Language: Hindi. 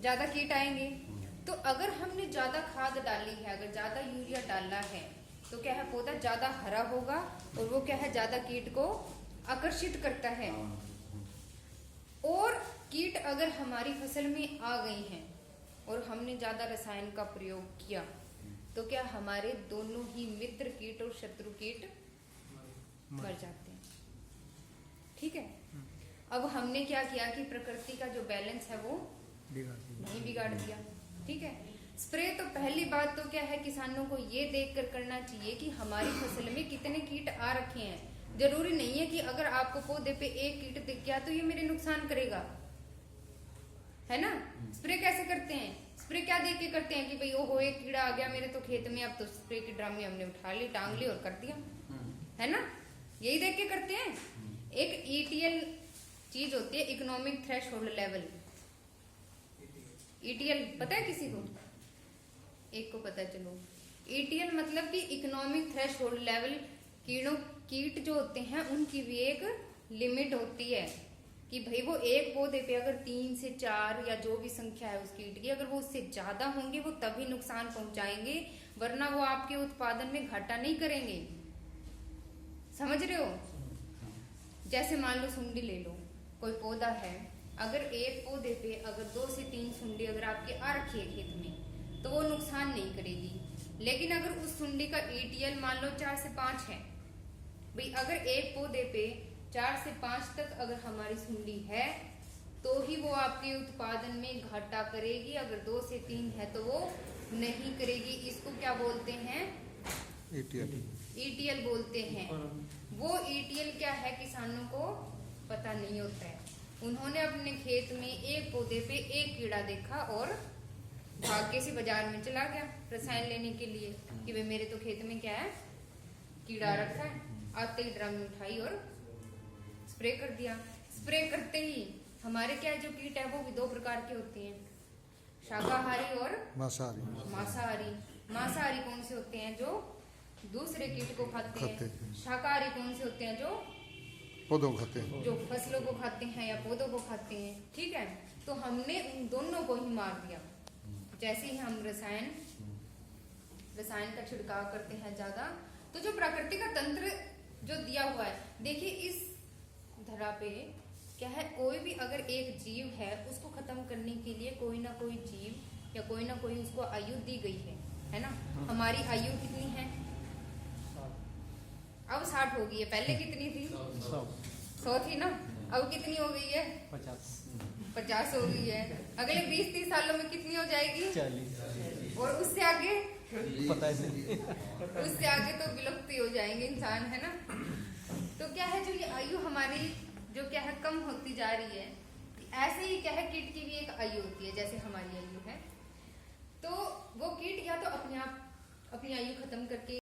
ज्यादा कीट आएंगे। तो अगर हमने ज्यादा खाद डाली है, अगर ज्यादा यूरिया डाला है, तो क्या है, पौधा ज्यादा हरा होगा और वो क्या है, ज्यादा कीट को आकर्षित करता है। और कीट अगर हमारी फसल में आ गई हैं और हमने ज्यादा रसायन का प्रयोग किया, तो क्या हमारे दोनों ही मित्र कीट और शत्रु कीट मर जाते हैं। ठीक है। अब हमने क्या किया कि प्रकृति का जो बैलेंस है वो नहीं बिगाड़ दिया। ठीक है। स्प्रे तो पहली बात तो क्या है, किसानों को ये देखकर करना चाहिए कि हमारी फसल में कितने कीट आ रखे हैं। जरूरी नहीं है कि अगर आपको पौधे पे एक कीट दिख गया तो ये मेरे नुकसान करेगा, है ना। स्प्रे कैसे करते हैं, स्प्रे क्या देख के करते हैं कि भाई ओहो एक कीड़ा आ गया मेरे तो खेत में, अब तो स्प्रे की ड्रामी हमने उठा ली, टांग ली और कर दिया, है ना। यही देख के करते हैं। एक ईटीएल चीज होती है, इकोनॉमिक थ्रेशोल्ड लेवल। ईटीएल पता है किसी को? एक को पता चलो। ईटीएल मतलब कि इकोनॉमिक थ्रेशोल्ड लेवल। कीट जो होते हैं उनकी भी एक लिमिट होती है कि भाई वो एक पौधे पे अगर 3 से 4 या जो भी संख्या है उस कीट की, अगर वो उससे ज्यादा होंगे वो तभी नुकसान पहुंचाएंगे, वरना वो आपके उत्पादन में घाटा नहीं करेंगे। समझ रहे हो? जैसे मान लो सुंडी ले लो, कोई पौधा है, अगर एक पौधे पे अगर 2 से 3 सुंडी अगर आपके आ रखी है खेत में, तो वो नुकसान नहीं करेगी। लेकिन अगर उस सुंडी का ईटीएल मान लो 4 से 5 है, भाई अगर एक पौधे पे 4 से 5 तक अगर हमारी सुंडी है तो ही वो आपके उत्पादन में घाटा करेगी, अगर 2 से 3 है तो वो नहीं करेगी। इसको क्या बोलते हैं? ईटीएल बोलते हैं। वो ईटीएल क्या है किसानों को पता नहीं होता है। उन्होंने अपने खेत में एक पौधे पे एक कीड़ा देखा और भाग्य से बाजार में चला गया रसायन लेने के लिए कि भाई मेरे तो खेत में क्या है, कीड़ा रखा है। आते ही ड्रम में उठाई और स्प्रे कर दिया। स्प्रे करते ही हमारे क्या जो कीट है वो भी 2 प्रकार के होते हैं, शाकाहारी और मांसाहारी। मांसाहारी कौन से होते हैं? जो दूसरे कीट को खाते हैं। शाकाहारी कौन से होते हैं? जो पौधों को खाते हैं, जो फसलों को खाते हैं या पौधों को खाते हैं। ठीक है। तो हमने उन दोनों को ही मार दिया। जैसे ही हम रसायन का छिड़काव करते हैं ज्यादा, तो जो प्रकृति का तंत्र जो दिया हुआ है, देखिए इस धरा पे क्या है, कोई भी अगर एक जीव है उसको खत्म करने के लिए कोई ना कोई जीव या कोई ना कोई उसको आयु दी गई है ना। हमारी आयु कितनी है? अब 60 हो गई है। पहले कितनी थी? 100 थी ना। अब कितनी हो गई है? 50 हो गई है। अगले 20-30 सालों में कितनी हो जाएगी? 40। और उससे आगे पता ही नहीं। उससे आगे तो विलुप्त ही हो जाएंगे इंसान, है ना। तो क्या है, जो ये आयु हमारी जो क्या है कम होती जा रही है, ऐसे ही क्या है कीट की भी एक आयु होती है जैसे हमारी आयु है। तो वो कीट या तो अपने आप अपनी आयु खत्म करके